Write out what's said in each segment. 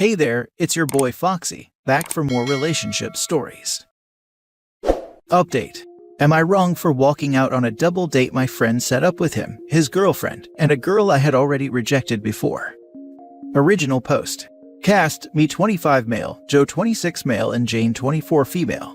Hey there, it's your boy Foxy, back for more relationship stories. Update. Am I wrong for walking out on a double date my friend set up with him, his girlfriend, and a girl I had already rejected before? Original post. Cast, me 25 male, Joe 26 male, and Jane 24 female.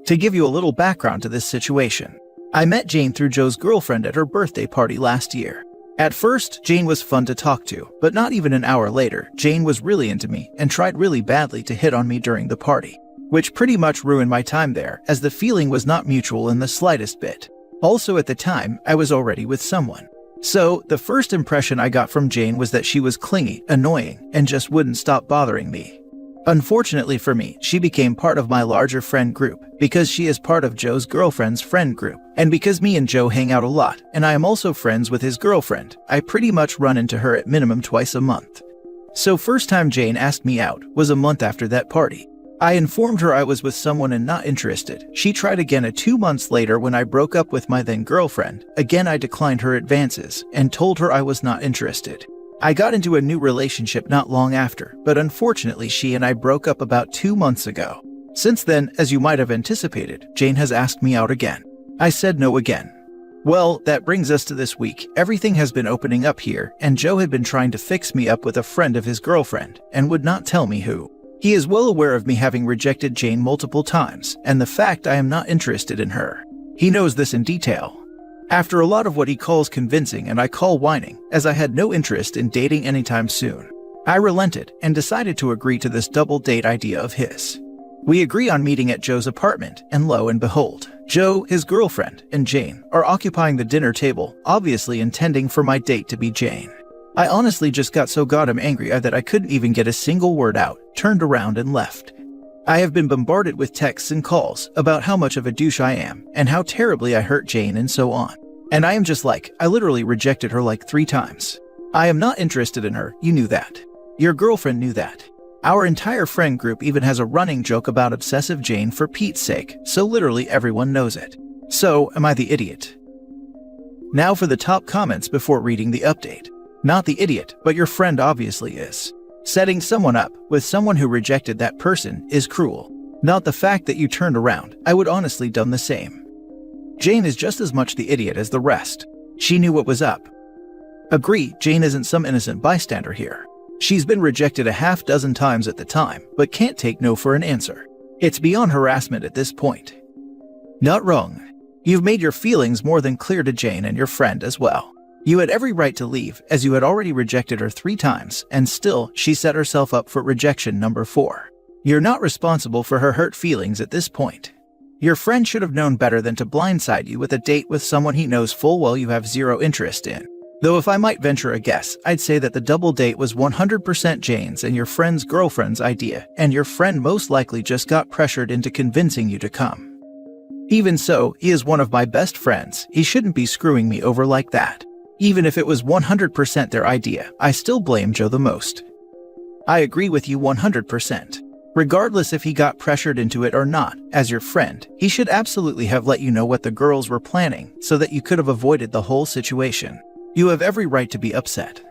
To give you a little background to this situation, I met Jane through Joe's girlfriend at her birthday party last year. At first, Jane was fun to talk to, but not even an hour later, Jane was really into me and tried really badly to hit on me during the party, which pretty much ruined my time there, as the feeling was not mutual in the slightest bit. Also at the time, I was already with someone. So, the first impression I got from Jane was that she was clingy, annoying, and just wouldn't stop bothering me. Unfortunately for me, she became part of my larger friend group, because she is part of Joe's girlfriend's friend group, and because me and Joe hang out a lot, and I am also friends with his girlfriend, I pretty much run into her at minimum twice a month. So first time Jane asked me out was a month after that party. I informed her I was with someone and not interested. She tried again 2 months later when I broke up with my then girlfriend. Again I declined her advances, and told her I was not interested. I got into a new relationship not long after, but unfortunately she and I broke up about 2 months ago. Since then, as you might have anticipated, Jane has asked me out again. I said no again. Well, that brings us to this week. Everything has been opening up here, and Joe had been trying to fix me up with a friend of his girlfriend, and would not tell me who. He is well aware of me having rejected Jane multiple times, and the fact I am not interested in her. He knows this in detail. After a lot of what he calls convincing and I call whining, as I had no interest in dating anytime soon, I relented and decided to agree to this double date idea of his. We agree on meeting at Joe's apartment, and lo and behold, Joe, his girlfriend, and Jane are occupying the dinner table, obviously intending for my date to be Jane. I honestly just got so goddamn angry that I couldn't even get a single word out, turned around and left. I have been bombarded with texts and calls about how much of a douche I am, and how terribly I hurt Jane and so on. And I am just like, I literally rejected her like 3 times. I am not interested in her, you knew that. Your girlfriend knew that. Our entire friend group even has a running joke about obsessive Jane for Pete's sake, so literally everyone knows it. So, am I the idiot? Now for the top comments before reading the update. Not the idiot, but your friend obviously is. Setting someone up with someone who rejected that person is cruel. Not the fact that you turned around, I would honestly done the same. Jane is just as much the idiot as the rest. She knew what was up. Agree, Jane isn't some innocent bystander here. She's been rejected a half dozen times at the time, but can't take no for an answer. It's beyond harassment at this point. Not wrong. You've made your feelings more than clear to Jane and your friend as well. You had every right to leave, as you had already rejected her 3 times, and still, she set herself up for rejection number 4. You're not responsible for her hurt feelings at this point. Your friend should have known better than to blindside you with a date with someone he knows full well you have zero interest in. Though if I might venture a guess, I'd say that the double date was 100% Jane's and your friend's girlfriend's idea, and your friend most likely just got pressured into convincing you to come. Even so, he is one of my best friends. He shouldn't be screwing me over like that. Even if it was 100% their idea, I still blame Joe the most. I agree with you 100%. Regardless if he got pressured into it or not, as your friend, he should absolutely have let you know what the girls were planning so that you could have avoided the whole situation. You have every right to be upset.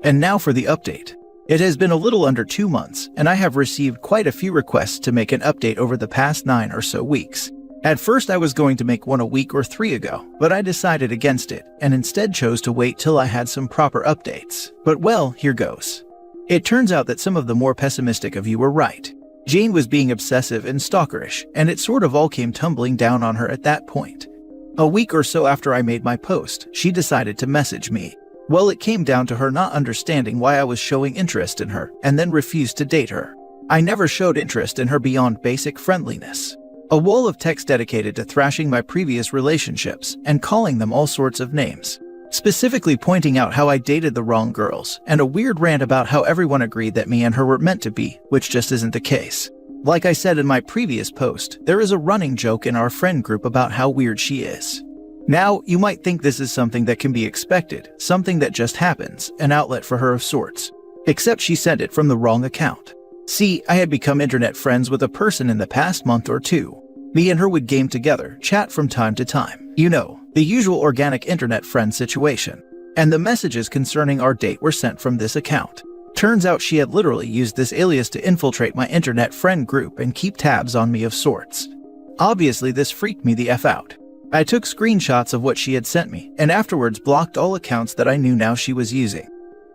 And now for the update. It has been a little under 2 months, and I have received quite a few requests to make an update over the past 9 or so weeks. At first I was going to make one a week or 3 ago, but I decided against it, and instead chose to wait till I had some proper updates. But well, here goes. It turns out that some of the more pessimistic of you were right. Jane was being obsessive and stalkerish, and it sort of all came tumbling down on her at that point. A week or so after I made my post, she decided to message me. Well, it came down to her not understanding why I was showing interest in her, and then refused to date her. I never showed interest in her beyond basic friendliness. A wall of text dedicated to thrashing my previous relationships and calling them all sorts of names. Specifically pointing out how I dated the wrong girls, and a weird rant about how everyone agreed that me and her were meant to be, which just isn't the case. Like I said in my previous post, there is a running joke in our friend group about how weird she is. Now, you might think this is something that can be expected, something that just happens, an outlet for her of sorts. Except she sent it from the wrong account. See, I had become internet friends with a person in the past month or 2. Me and her would game together, chat from time to time. You know, the usual organic internet friend situation. And the messages concerning our date were sent from this account. Turns out she had literally used this alias to infiltrate my internet friend group and keep tabs on me of sorts. Obviously, this freaked me the F out. I took screenshots of what she had sent me, and afterwards blocked all accounts that I knew now she was using.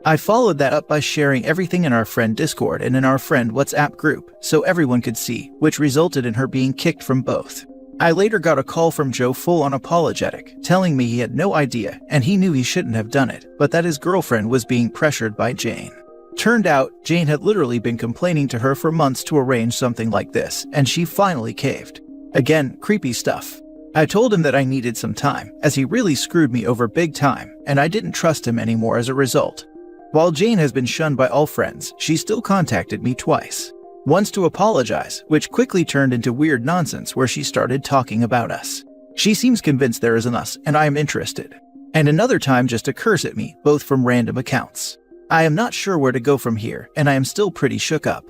I followed that up by sharing everything in our friend Discord and in our friend WhatsApp group, so everyone could see, which resulted in her being kicked from both. I later got a call from Joe full-on apologetic, telling me he had no idea and he knew he shouldn't have done it, but that his girlfriend was being pressured by Jane. Turned out, Jane had literally been complaining to her for months to arrange something like this, and she finally caved. Again, creepy stuff. I told him that I needed some time, as he really screwed me over big time, and I didn't trust him anymore as a result. While Jane has been shunned by all friends, she still contacted me twice. Once to apologize, which quickly turned into weird nonsense where she started talking about us. She seems convinced there is an us, and I am interested. And another time just to curse at me, both from random accounts. I am not sure where to go from here, and I am still pretty shook up.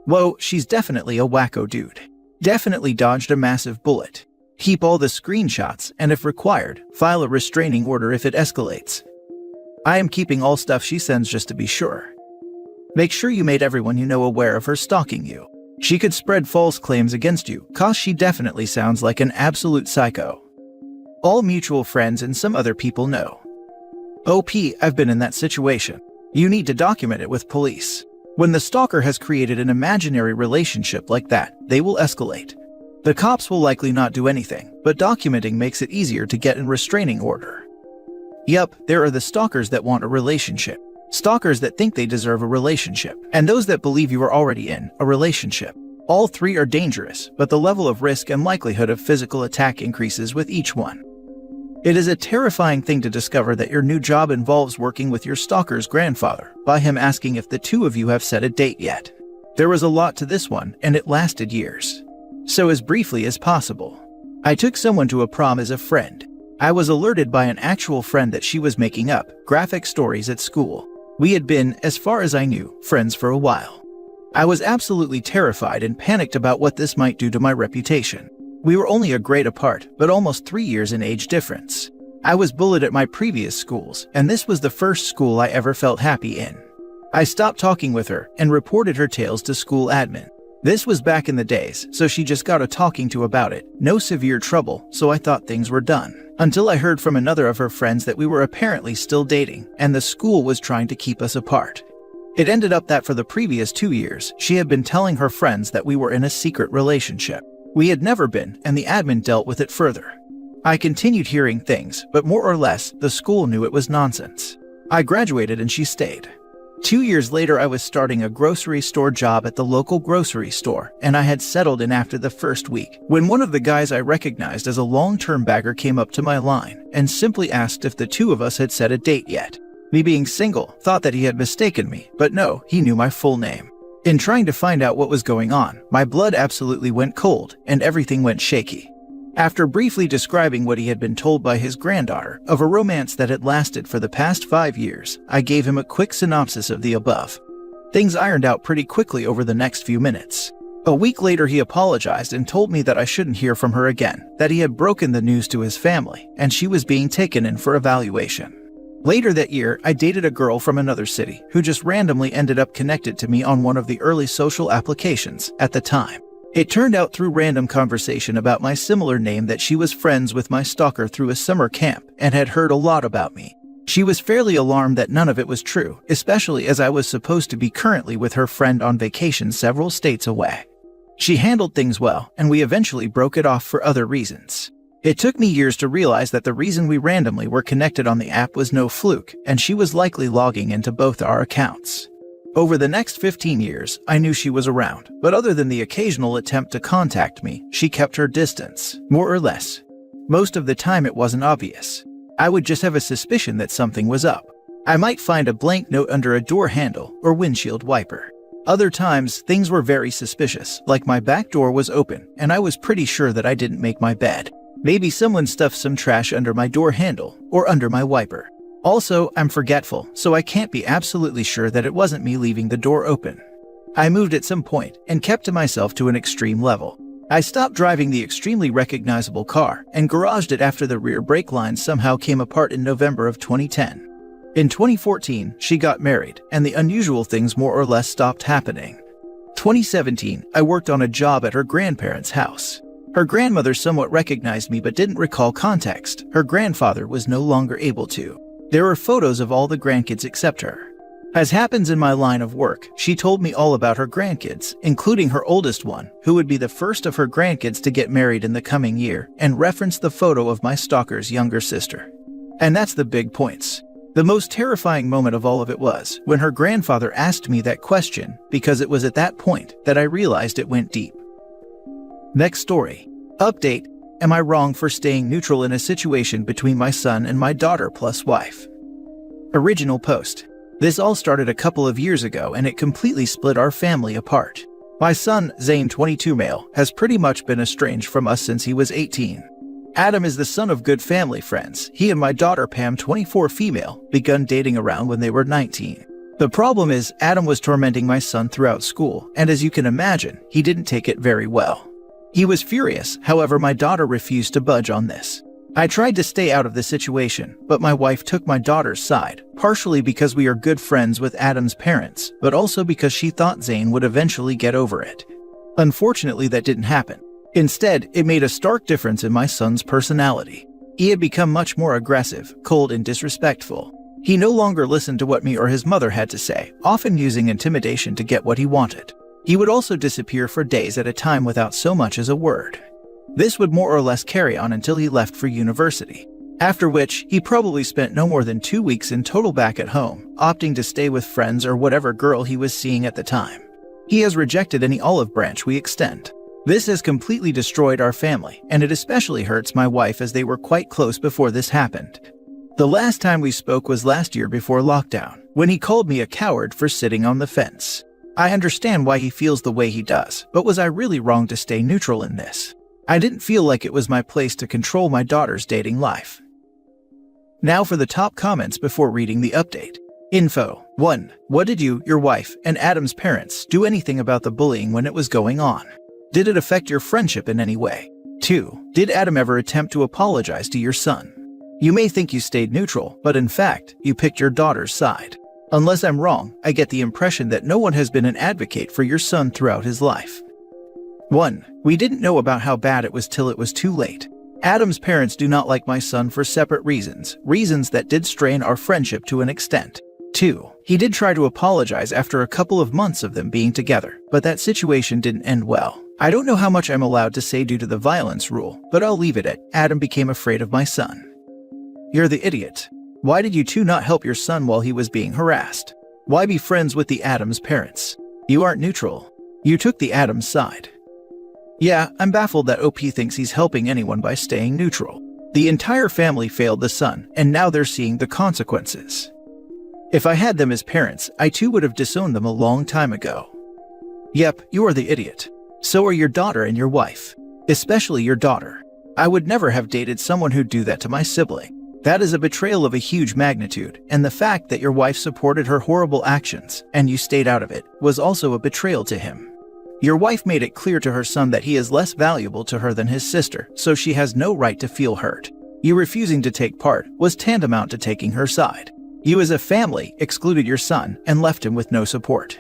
Whoa, she's definitely a wacko dude. Definitely dodged a massive bullet. Keep all the screenshots, and if required, file a restraining order if it escalates. I am keeping all stuff she sends just to be sure. Make sure you made everyone you know aware of her stalking you. She could spread false claims against you, cause she definitely sounds like an absolute psycho. All mutual friends and some other people know. OP, I've been in that situation. You need to document it with police. When the stalker has created an imaginary relationship like that, they will escalate. The cops will likely not do anything, but documenting makes it easier to get a restraining order. Yup, there are the stalkers that want a relationship, stalkers that think they deserve a relationship, and those that believe you are already in a relationship. All three are dangerous, but the level of risk and likelihood of physical attack increases with each one. It is a terrifying thing to discover that your new job involves working with your stalker's grandfather, by him asking if the two of you have set a date yet. There was a lot to this one, and it lasted years. So as briefly as possible, I took someone to a prom as a friend. I was alerted by an actual friend that she was making up graphic stories at school. We had been, as far as I knew, friends for a while. I was absolutely terrified and panicked about what this might do to my reputation. We were only a grade apart, but almost 3 years in age difference. I was bullied at my previous schools, and this was the first school I ever felt happy in. I stopped talking with her and reported her tales to school admin. This was back in the days, so she just got a talking to about it. No severe trouble, so I thought things were done. Until I heard from another of her friends that we were apparently still dating, and the school was trying to keep us apart. It ended up that for the previous 2 years, she had been telling her friends that we were in a secret relationship. We had never been, and the admin dealt with it further. I continued hearing things, but more or less, the school knew it was nonsense. I graduated and she stayed. 2 years later, I was starting a grocery store job at the local grocery store, and I had settled in after the first week, when one of the guys I recognized as a long-term bagger came up to my line and simply asked if the two of us had set a date yet. Me being single, thought that he had mistaken me, but no, he knew my full name. In trying to find out what was going on, my blood absolutely went cold, and everything went shaky. After briefly describing what he had been told by his granddaughter of a romance that had lasted for the past 5 years, I gave him a quick synopsis of the above. Things ironed out pretty quickly over the next few minutes. A week later, he apologized and told me that I shouldn't hear from her again, that he had broken the news to his family, and she was being taken in for evaluation. Later that year, I dated a girl from another city who just randomly ended up connected to me on one of the early social applications at the time. It turned out through random conversation about my similar name that she was friends with my stalker through a summer camp and had heard a lot about me. She was fairly alarmed that none of it was true, especially as I was supposed to be currently with her friend on vacation several states away. She handled things well, and we eventually broke it off for other reasons. It took me years to realize that the reason we randomly were connected on the app was no fluke, and she was likely logging into both our accounts. Over the next 15 years, I knew she was around, but other than the occasional attempt to contact me, she kept her distance, more or less. Most of the time it wasn't obvious. I would just have a suspicion that something was up. I might find a blank note under a door handle or windshield wiper. Other times, things were very suspicious, like my back door was open, and I was pretty sure that I didn't make my bed. Maybe someone stuffed some trash under my door handle or under my wiper. Also, I'm forgetful, so I can't be absolutely sure that it wasn't me leaving the door open. I moved at some point and kept to myself to an extreme level. I stopped driving the extremely recognizable car and garaged it after the rear brake lines somehow came apart in November of 2010. In 2014, she got married, and the unusual things more or less stopped happening. 2017, I worked on a job at her grandparents' house. Her grandmother somewhat recognized me but didn't recall context. Her grandfather was no longer able to. There were photos of all the grandkids except her. As happens in my line of work, she told me all about her grandkids, including her oldest one, who would be the first of her grandkids to get married in the coming year, and referenced the photo of my stalker's younger sister. And that's the big points. The most terrifying moment of all of it was when her grandfather asked me that question, because it was at that point that I realized it went deep. Next story. Update. Am I wrong for staying neutral in a situation between my son and my daughter plus wife? Original post. This all started a couple of years ago and it completely split our family apart. My son, Zane 22 male, has pretty much been estranged from us since he was 18. Adam is the son of good family friends. He and my daughter Pam 24 female begun dating around when they were 19. The problem is Adam was tormenting my son throughout school, and as you can imagine, he didn't take it very well. He was furious, however my daughter refused to budge on this. I tried to stay out of the situation, but my wife took my daughter's side, partially because we are good friends with Adam's parents, but also because she thought Zane would eventually get over it. Unfortunately, that didn't happen. Instead, it made a stark difference in my son's personality. He had become much more aggressive, cold, and disrespectful. He no longer listened to what me or his mother had to say, often using intimidation to get what he wanted. He would also disappear for days at a time without so much as a word. This would more or less carry on until he left for university, after which he probably spent no more than 2 weeks in total back at home, opting to stay with friends or whatever girl he was seeing at the time. He has rejected any olive branch we extend. This has completely destroyed our family, and it especially hurts my wife as they were quite close before this happened. The last time we spoke was last year before lockdown, when he called me a coward for sitting on the fence. I understand why he feels the way he does, but was I really wrong to stay neutral in this? I didn't feel like it was my place to control my daughter's dating life. Now for the top comments before reading the update. Info. 1. What did you, your wife, and Adam's parents do anything about the bullying when it was going on? Did it affect your friendship in any way? 2. Did Adam ever attempt to apologize to your son? You may think you stayed neutral, but in fact, you picked your daughter's side. Unless I'm wrong, I get the impression that no one has been an advocate for your son throughout his life. 1. We didn't know about how bad it was till it was too late. Adam's parents do not like my son for separate reasons that did strain our friendship to an extent. 2. He did try to apologize after a couple of months of them being together, but that situation didn't end well. I don't know how much I'm allowed to say due to the violence rule, but I'll leave it at Adam became afraid of my son. You're the idiot. Why did you two not help your son while he was being harassed? Why be friends with the Adams parents? You aren't neutral. You took the Adams side. Yeah, I'm baffled that OP thinks he's helping anyone by staying neutral. The entire family failed the son, and now they're seeing the consequences. If I had them as parents, I too would have disowned them a long time ago. Yep, you are the idiot. So are your daughter and your wife. Especially your daughter. I would never have dated someone who'd do that to my sibling. That is a betrayal of a huge magnitude, and the fact that your wife supported her horrible actions, and you stayed out of it, was also a betrayal to him. Your wife made it clear to her son that he is less valuable to her than his sister, so she has no right to feel hurt. You refusing to take part was tantamount to taking her side. You as a family excluded your son and left him with no support.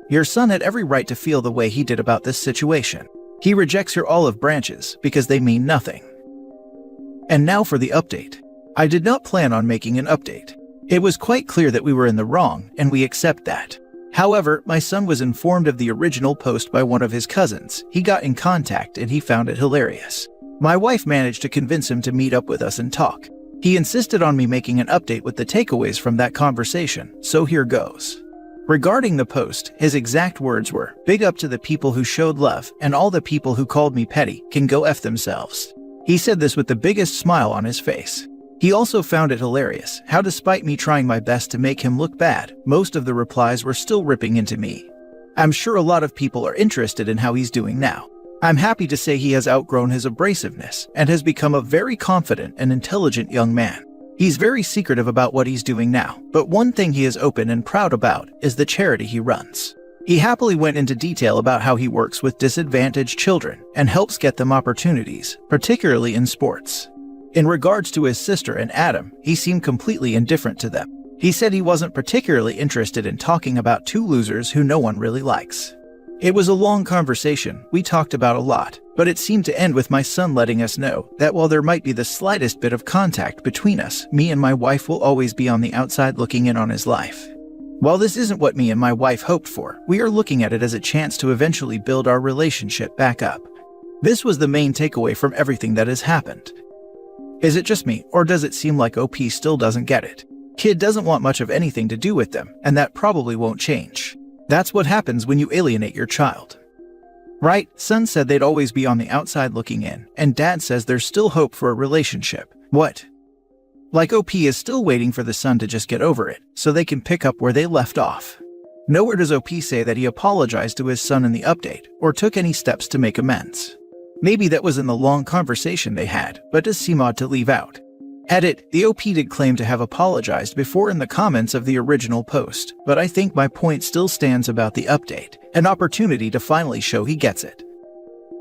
Your son had every right to feel the way he did about this situation. He rejects your olive branches because they mean nothing. And now for the update. I did not plan on making an update. It was quite clear that we were in the wrong, and we accept that. However, my son was informed of the original post by one of his cousins. He got in contact and he found it hilarious. My wife managed to convince him to meet up with us and talk. He insisted on me making an update with the takeaways from that conversation, so here goes. Regarding the post, his exact words were, "Big up to the people who showed love, and all the people who called me petty can go F themselves." He said this with the biggest smile on his face. He also found it hilarious how despite me trying my best to make him look bad, most of the replies were still ripping into me. I'm sure a lot of people are interested in how he's doing now. I'm happy to say he has outgrown his abrasiveness and has become a very confident and intelligent young man. He's very secretive about what he's doing now, but one thing he is open and proud about is the charity he runs. He happily went into detail about how he works with disadvantaged children and helps get them opportunities, particularly in sports. In regards to his sister and Adam, he seemed completely indifferent to them. He said he wasn't particularly interested in talking about two losers who no one really likes. It was a long conversation, we talked about a lot, but it seemed to end with my son letting us know that while there might be the slightest bit of contact between us, me and my wife will always be on the outside looking in on his life. While this isn't what me and my wife hoped for, we are looking at it as a chance to eventually build our relationship back up. This was the main takeaway from everything that has happened. Is it just me, or does it seem like OP still doesn't get it? Kid doesn't want much of anything to do with them, and that probably won't change. That's what happens when you alienate your child. Right, son said they'd always be on the outside looking in, and dad says there's still hope for a relationship. What? Like OP is still waiting for the son to just get over it, so they can pick up where they left off. Nowhere does OP say that he apologized to his son in the update, or took any steps to make amends. Maybe that was in the long conversation they had, but does seem odd to leave out. Edit, the OP did claim to have apologized before in the comments of the original post, but I think my point still stands about the update, an opportunity to finally show he gets it.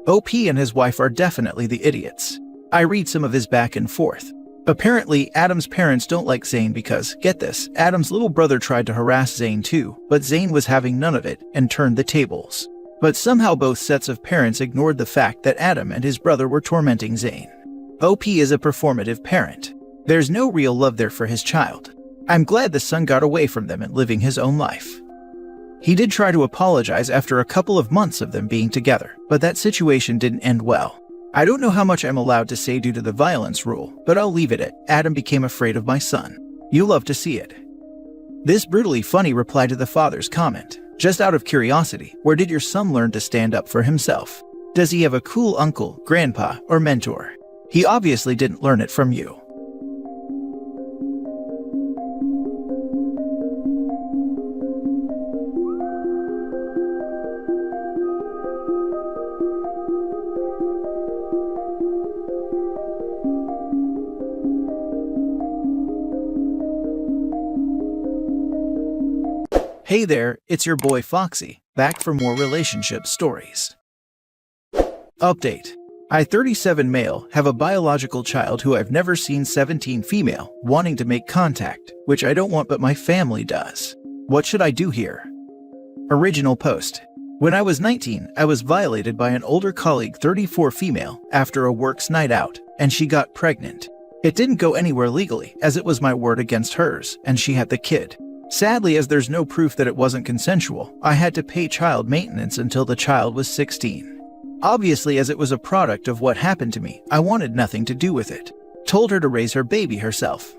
OP and his wife are definitely the idiots. I read some of his back and forth. Apparently, Adam's parents don't like Zayn because, get this, Adam's little brother tried to harass Zayn too, but Zayn was having none of it and turned the tables. But somehow both sets of parents ignored the fact that Adam and his brother were tormenting Zayn. OP is a performative parent. There's no real love there for his child. I'm glad the son got away from them and living his own life. He did try to apologize after a couple of months of them being together, but that situation didn't end well. I don't know how much I'm allowed to say due to the violence rule, but I'll leave it at Adam became afraid of my son. You love to see it. This brutally funny reply to the father's comment. Just out of curiosity, where did your son learn to stand up for himself? Does he have a cool uncle, grandpa, or mentor? He obviously didn't learn it from you. Hey there, it's your boy Foxy, back for more relationship stories. Update. I, 37 male, have a biological child who I've never seen, 17 female, wanting to make contact, which I don't want but my family does. What should I do here? Original post. When I was 19, I was violated by an older colleague, 34 female, after a works night out, and she got pregnant. It didn't go anywhere legally, as it was my word against hers, and she had the kid. Sadly, as there's no proof that it wasn't consensual, I had to pay child maintenance until the child was 16. Obviously, as it was a product of what happened to me, I wanted nothing to do with it. Told her to raise her baby herself.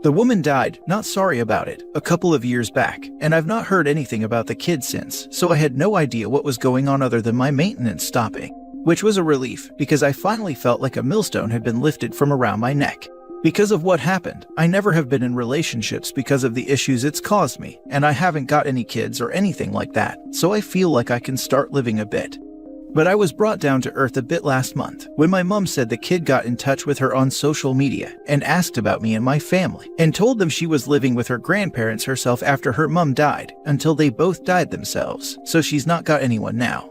The woman died, not sorry about it, a couple of years back, and I've not heard anything about the kid since, so I had no idea what was going on other than my maintenance stopping, which was a relief because I finally felt like a millstone had been lifted from around my neck. Because of what happened, I never have been in relationships because of the issues it's caused me, and I haven't got any kids or anything like that, so I feel like I can start living a bit. But I was brought down to earth a bit last month when my mom said the kid got in touch with her on social media and asked about me and my family, and told them she was living with her grandparents herself after her mom died, until they both died themselves, so she's not got anyone now.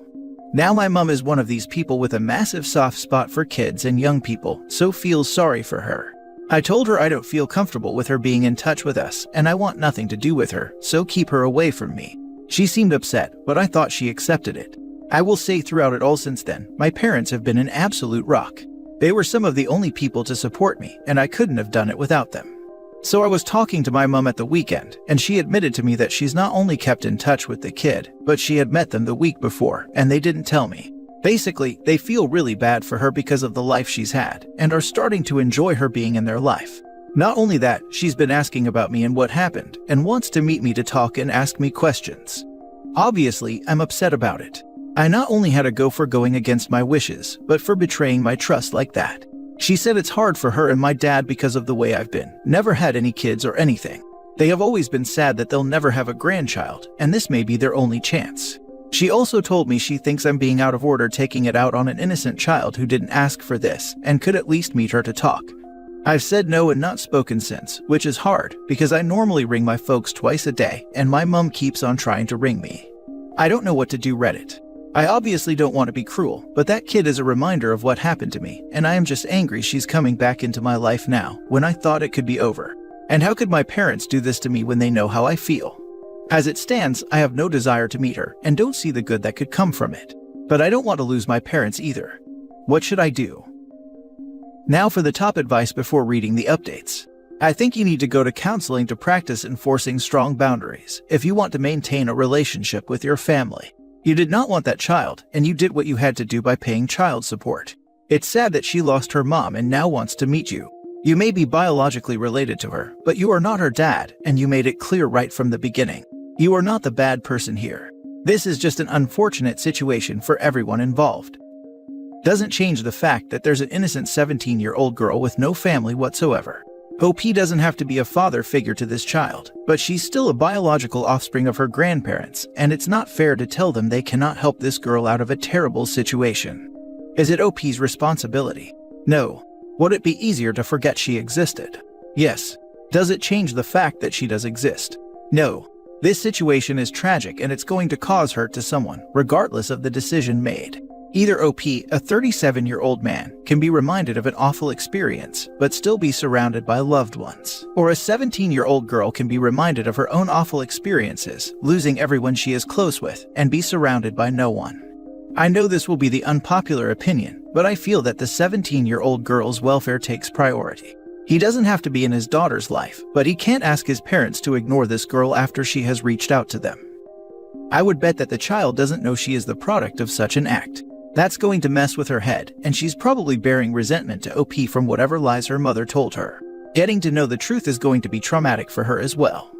Now my mom is one of these people with a massive soft spot for kids and young people, so feels sorry for her. I told her I don't feel comfortable with her being in touch with us, and I want nothing to do with her, so keep her away from me. She seemed upset, but I thought she accepted it. I will say throughout it all since then, my parents have been an absolute rock. They were some of the only people to support me, and I couldn't have done it without them. So I was talking to my mom at the weekend, and she admitted to me that she's not only kept in touch with the kid, but she had met them the week before, and they didn't tell me. Basically, they feel really bad for her because of the life she's had, and are starting to enjoy her being in their life. Not only that, she's been asking about me and what happened, and wants to meet me to talk and ask me questions. Obviously, I'm upset about it. I not only had to go for going against my wishes, but for betraying my trust like that. She said it's hard for her and my dad because of the way I've been, never had any kids or anything. They have always been sad that they'll never have a grandchild, and this may be their only chance. She also told me she thinks I'm being out of order taking it out on an innocent child who didn't ask for this, and could at least meet her to talk. I've said no and not spoken since, which is hard, because I normally ring my folks twice a day, and my mom keeps on trying to ring me. I don't know what to do. Reddit. I obviously don't want to be cruel, but that kid is a reminder of what happened to me, and I am just angry she's coming back into my life now, when I thought it could be over. And how could my parents do this to me when they know how I feel? As it stands, I have no desire to meet her and don't see the good that could come from it. But I don't want to lose my parents either. What should I do? Now for the top advice before reading the updates. I think you need to go to counseling to practice enforcing strong boundaries if you want to maintain a relationship with your family. You did not want that child, and you did what you had to do by paying child support. It's sad that she lost her mom and now wants to meet you. You may be biologically related to her, but you are not her dad, and you made it clear right from the beginning. You are not the bad person here. This is just an unfortunate situation for everyone involved. Doesn't change the fact that there's an innocent 17-year-old girl with no family whatsoever. OP doesn't have to be a father figure to this child, but she's still a biological offspring of her grandparents, and it's not fair to tell them they cannot help this girl out of a terrible situation. Is it OP's responsibility? No. Would it be easier to forget she existed? Yes. Does it change the fact that she does exist? No. This situation is tragic and it's going to cause hurt to someone, regardless of the decision made. Either OP, a 37-year-old man, can be reminded of an awful experience, but still be surrounded by loved ones. Or a 17-year-old girl can be reminded of her own awful experiences, losing everyone she is close with, and be surrounded by no one. I know this will be the unpopular opinion, but I feel that the 17-year-old girl's welfare takes priority. He doesn't have to be in his daughter's life, but he can't ask his parents to ignore this girl after she has reached out to them. I would bet that the child doesn't know she is the product of such an act. That's going to mess with her head, and she's probably bearing resentment to OP from whatever lies her mother told her. Getting to know the truth is going to be traumatic for her as well.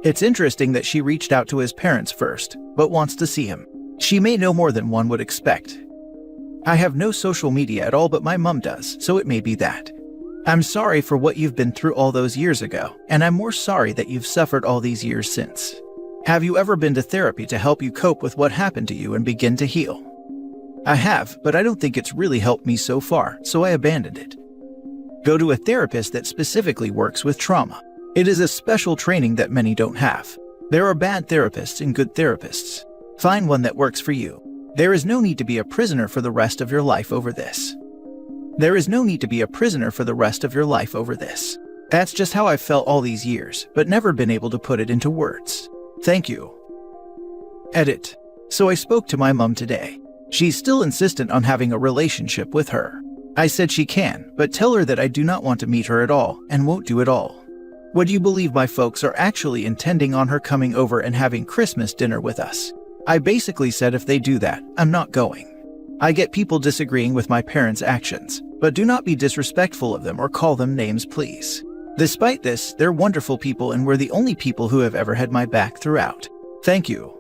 It's interesting that she reached out to his parents first, but wants to see him. She may know more than one would expect. I have no social media at all, but my mom does, so it may be that. I'm sorry for what you've been through all those years ago, and I'm more sorry that you've suffered all these years since. Have you ever been to therapy to help you cope with what happened to you and begin to heal? I have, but I don't think it's really helped me so far, so I abandoned it. Go to a therapist that specifically works with trauma. It is a special training that many don't have. There are bad therapists and good therapists. Find one that works for you. There is no need to be a prisoner for the rest of your life over this. There is no need to be a prisoner for the rest of your life over this. That's just how I've felt all these years, but never been able to put it into words. Thank you. Edit. So I spoke to my mom today. She's still insistent on having a relationship with her. I said she can, but tell her that I do not want to meet her at all and won't do it all. Would you believe my folks are actually intending on her coming over and having Christmas dinner with us? I basically said if they do that, I'm not going. I get people disagreeing with my parents' actions, but do not be disrespectful of them or call them names, please. Despite this, they're wonderful people and we're the only people who have ever had my back throughout. Thank you.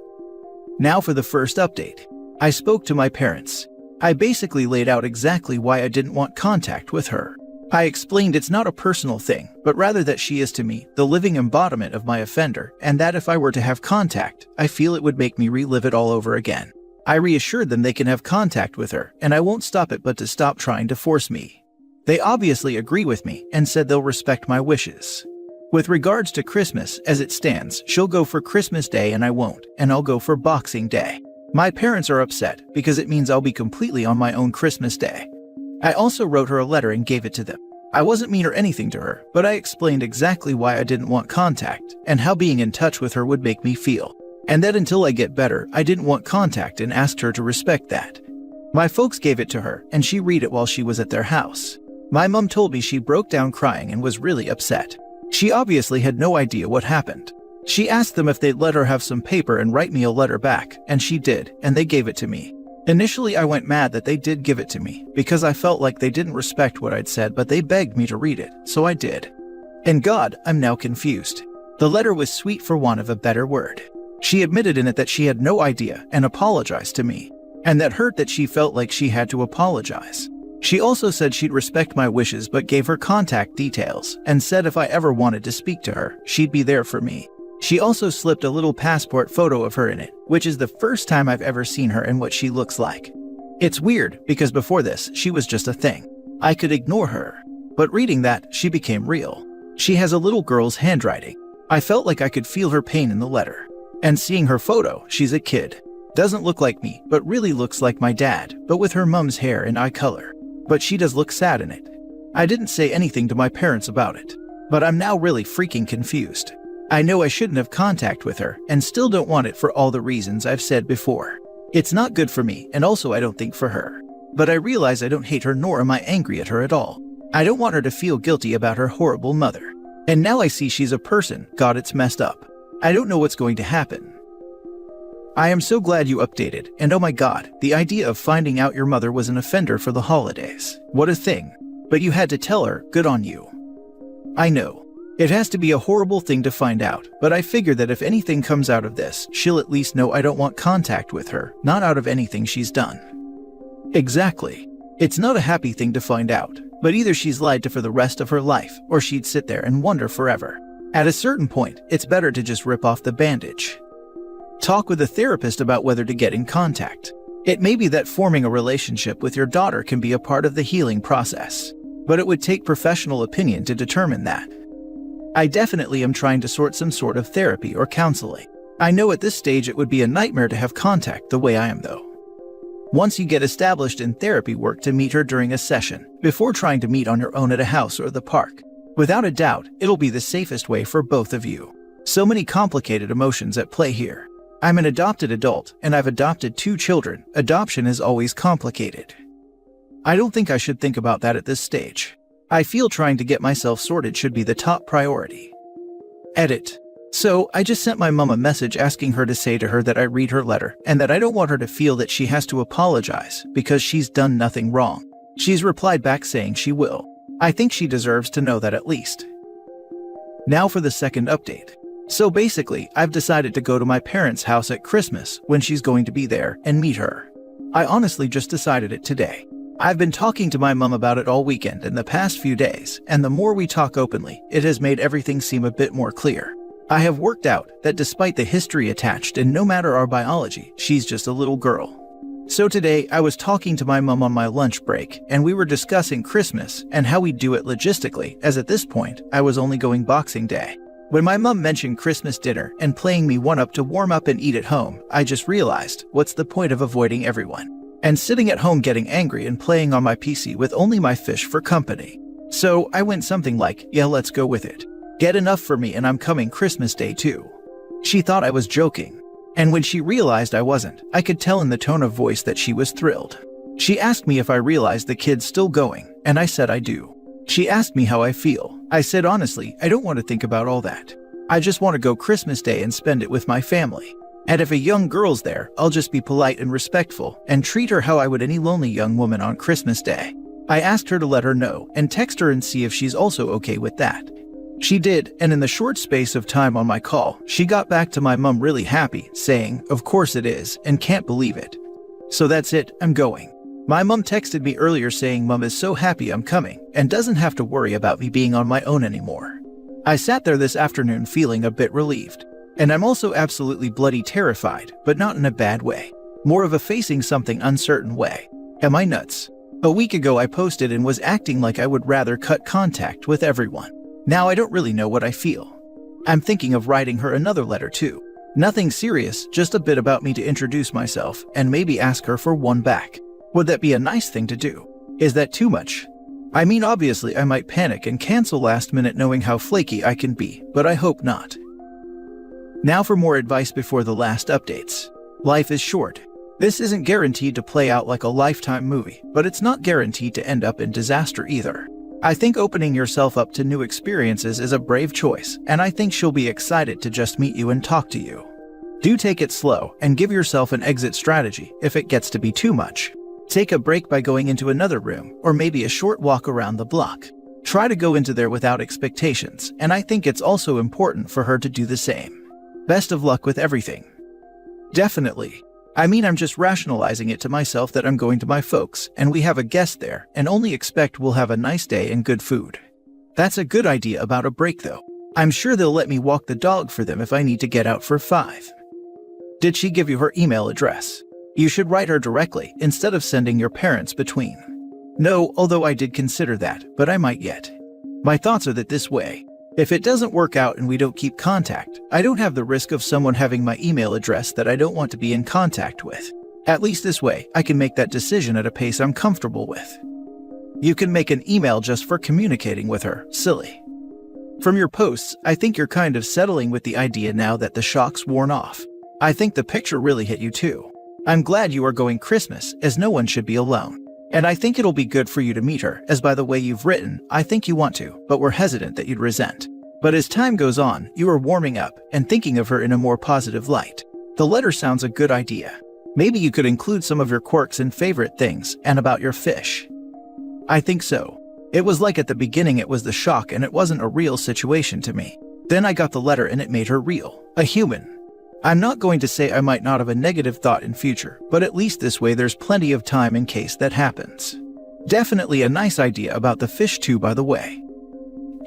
Now for the first update. I spoke to my parents. I basically laid out exactly why I didn't want contact with her. I explained it's not a personal thing, but rather that she is to me the living embodiment of my offender, and that if I were to have contact, I feel it would make me relive it all over again. I reassured them they can have contact with her, and I won't stop it but to stop trying to force me. They obviously agree with me and said they'll respect my wishes. With regards to Christmas, as it stands, she'll go for Christmas Day and I won't, and I'll go for Boxing Day. My parents are upset because it means I'll be completely on my own Christmas Day. I also wrote her a letter and gave it to them. I wasn't mean or anything to her, but I explained exactly why I didn't want contact and how being in touch with her would make me feel. And that until I get better, I didn't want contact and asked her to respect that. My folks gave it to her and she read it while she was at their house. My mom told me she broke down crying and was really upset. She obviously had no idea what happened. She asked them if they'd let her have some paper and write me a letter back, and she did, and they gave it to me. Initially, I went mad that they did give it to me, because I felt like they didn't respect what I'd said, but they begged me to read it, so I did. And God, I'm now confused. The letter was sweet for want of a better word. She admitted in it that she had no idea and apologized to me, and that hurt that she felt like she had to apologize. She also said she'd respect my wishes but gave her contact details, and said if I ever wanted to speak to her, she'd be there for me. She also slipped a little passport photo of her in it, which is the first time I've ever seen her and what she looks like. It's weird, because before this, she was just a thing. I could ignore her. But reading that, she became real. She has a little girl's handwriting. I felt like I could feel her pain in the letter. And seeing her photo, she's a kid. Doesn't look like me, but really looks like my dad, but with her mom's hair and eye color. But she does look sad in it. I didn't say anything to my parents about it. but I'm now really freaking confused. I know I shouldn't have contact with her and still don't want it for all the reasons I've said before. It's not good for me, and also I don't think for her. But I realize I don't hate her, nor am I angry at her at all. I don't want her to feel guilty about her horrible mother. And now I see she's a person. God, it's messed up. I don't know what's going to happen. I am so glad you updated, and oh my god, the idea of finding out your mother was an offender for the holidays. What a thing. But you had to tell her, good on you. I know. It has to be a horrible thing to find out, but I figure that if anything comes out of this, she'll at least know I don't want contact with her, not out of anything she's done. Exactly. It's not a happy thing to find out, but either she's lied to for the rest of her life, or she'd sit there and wonder forever. At a certain point, it's better to just rip off the bandage. Talk with a therapist about whether to get in contact. It may be that forming a relationship with your daughter can be a part of the healing process, but it would take professional opinion to determine that. I definitely am trying to sort some sort of therapy or counseling. I know at this stage it would be a nightmare to have contact the way I am though. Once you get established in therapy, work to meet her during a session, before trying to meet on your own at a house or the park. Without a doubt, it'll be the safest way for both of you. So many complicated emotions at play here. I'm an adopted adult, and I've adopted 2 children. Adoption is always complicated. I don't think I should think about that at this stage. I feel trying to get myself sorted should be the top priority. Edit. So, I just sent my mom a message asking her to say to her that I read her letter, and that I don't want her to feel that she has to apologize, because she's done nothing wrong. She's replied back saying she will. I think she deserves to know that at least. Now for the second update. So basically, I've decided to go to my parents' house at Christmas when she's going to be there and meet her. I honestly just decided it today. I've been talking to my mom about it all weekend and the past few days, and the more we talk openly, it has made everything seem a bit more clear. I have worked out that despite the history attached and no matter our biology, she's just a little girl. So today, I was talking to my mom on my lunch break, and we were discussing Christmas and how we'd do it logistically, as at this point, I was only going Boxing Day. When my mom mentioned Christmas dinner and playing me one up to warm up and eat at home, I just realized, what's the point of avoiding everyone and sitting at home getting angry and playing on my PC with only my fish for company? So I went something like, yeah, let's go with it. Get enough for me and I'm coming Christmas Day too. She thought I was joking. And when she realized I wasn't, I could tell in the tone of voice that she was thrilled. She asked me if I realized the kid's still going, and I said I do. She asked me how I feel. I said honestly, I don't want to think about all that. I just want to go Christmas Day and spend it with my family. And if a young girl's there, I'll just be polite and respectful and treat her how I would any lonely young woman on Christmas Day. I asked her to let her know and text her and see if she's also okay with that. She did, and in the short space of time on my call, she got back to my mom really happy, saying, of course it is, and can't believe it. So that's it, I'm going. My mom texted me earlier saying mom is so happy I'm coming and doesn't have to worry about me being on my own anymore. I sat there this afternoon feeling a bit relieved. And I'm also absolutely bloody terrified, but not in a bad way. More of a facing something uncertain way. Am I nuts? A week ago I posted and was acting like I would rather cut contact with everyone. Now I don't really know what I feel. I'm thinking of writing her another letter too. Nothing serious, just a bit about me to introduce myself and maybe ask her for one back. Would that be a nice thing to do? Is that too much? I mean, obviously I might panic and cancel last minute knowing how flaky I can be, but I hope not. Now for more advice before the last updates. Life is short. This isn't guaranteed to play out like a Lifetime movie, but it's not guaranteed to end up in disaster either. I think opening yourself up to new experiences is a brave choice, and I think she'll be excited to just meet you and talk to you. Do take it slow and give yourself an exit strategy if it gets to be too much. Take a break by going into another room, or maybe a short walk around the block. Try to go into there without expectations, and I think it's also important for her to do the same. Best of luck with everything. Definitely. I mean, I'm just rationalizing it to myself that I'm going to my folks, and we have a guest there, and only expect we'll have a nice day and good food. That's a good idea about a break though. I'm sure they'll let me walk the dog for them if I need to get out for 5. Did she give you her email address? You should write her directly instead of sending your parents between. No, although I did consider that, but I might yet. My thoughts are that this way, if it doesn't work out and we don't keep contact, I don't have the risk of someone having my email address that I don't want to be in contact with. At least this way, I can make that decision at a pace I'm comfortable with. You can make an email just for communicating with her, silly. From your posts, I think you're kind of settling with the idea now that the shock's worn off. I think the picture really hit you too. I'm glad you are going Christmas, as no one should be alone. And I think it'll be good for you to meet her, as by the way you've written, I think you want to, but we're hesitant that you'd resent. But as time goes on, you are warming up and thinking of her in a more positive light. The letter sounds a good idea. Maybe you could include some of your quirks and favorite things, and about your fish. I think so. It was like at the beginning it was the shock and it wasn't a real situation to me. Then I got the letter and it made her real, a human. I'm not going to say I might not have a negative thought in future, but at least this way there's plenty of time in case that happens. Definitely a nice idea about the fish too, by the way.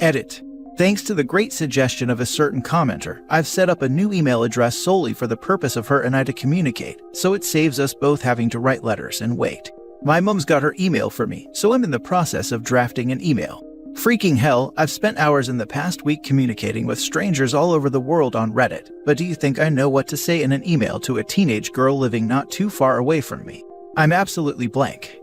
Edit. Thanks to the great suggestion of a certain commenter, I've set up a new email address solely for the purpose of her and I to communicate, so it saves us both having to write letters and wait. My mum's got her email for me, so I'm in the process of drafting an email. Freaking hell, I've spent hours in the past week communicating with strangers all over the world on Reddit, but do you think I know what to say in an email to a teenage girl living not too far away from me? I'm absolutely blank.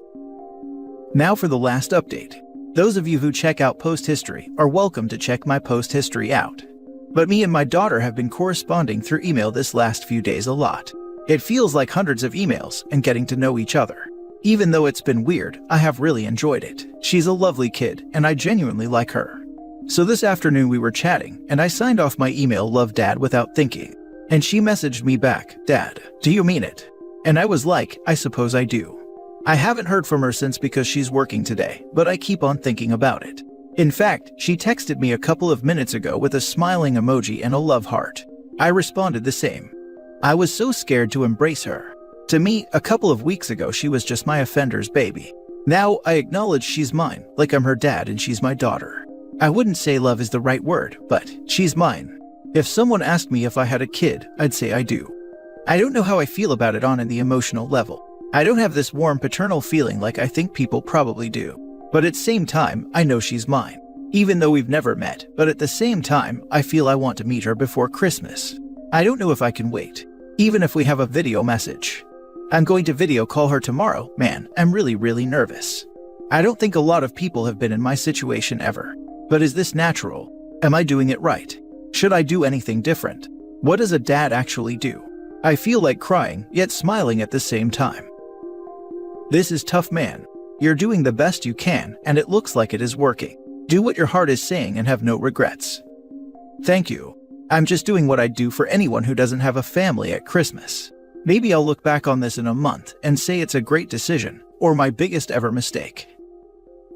Now for the last update. Those of you who check out post history are welcome to check my post history out. But me and my daughter have been corresponding through email this last few days a lot. It feels like hundreds of emails and getting to know each other. Even though it's been weird, I have really enjoyed it. She's a lovely kid, and I genuinely like her. So this afternoon we were chatting, and I signed off my email "Love Dad" without thinking. And she messaged me back, "Dad, do you mean it?" And I was like, I suppose I do. I haven't heard from her since because she's working today, but I keep on thinking about it. In fact, she texted me a couple of minutes ago with a smiling emoji and a love heart. I responded the same. I was so scared to embrace her. To me, a couple of weeks ago she was just my offender's baby. Now I acknowledge she's mine, like I'm her dad and she's my daughter. I wouldn't say love is the right word, but she's mine. If someone asked me if I had a kid, I'd say I do. I don't know how I feel about it on the emotional level. I don't have this warm paternal feeling like I think people probably do. But at the same time, I know she's mine. Even though we've never met, but at the same time, I feel I want to meet her before Christmas. I don't know if I can wait, even if we have a video message. I'm going to video call her tomorrow. Man, I'm really nervous. I don't think a lot of people have been in my situation ever. But is this natural? Am I doing it right? Should I do anything different? What does a dad actually do? I feel like crying, yet smiling at the same time. This is tough, man. You're doing the best you can, and it looks like it is working. Do what your heart is saying and have no regrets. Thank you. I'm just doing what I'd do for anyone who doesn't have a family at Christmas. Maybe I'll look back on this in a month and say it's a great decision, or my biggest ever mistake.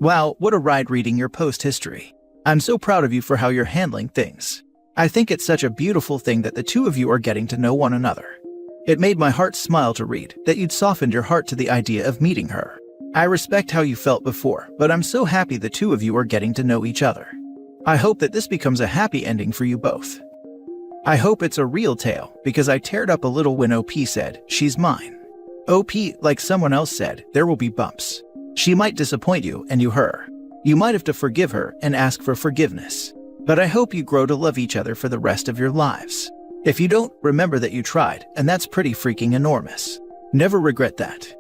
Wow, what a ride reading your post history. I'm so proud of you for how you're handling things. I think it's such a beautiful thing that the two of you are getting to know one another. It made my heart smile to read that you'd softened your heart to the idea of meeting her. I respect how you felt before, but I'm so happy the two of you are getting to know each other. I hope that this becomes a happy ending for you both. I hope it's a real tale, because I teared up a little when OP said, "She's mine." OP, like someone else said, there will be bumps. She might disappoint you and you her. You might have to forgive her and ask for forgiveness. But I hope you grow to love each other for the rest of your lives. If you don't, remember that you tried, and that's pretty freaking enormous. Never regret that.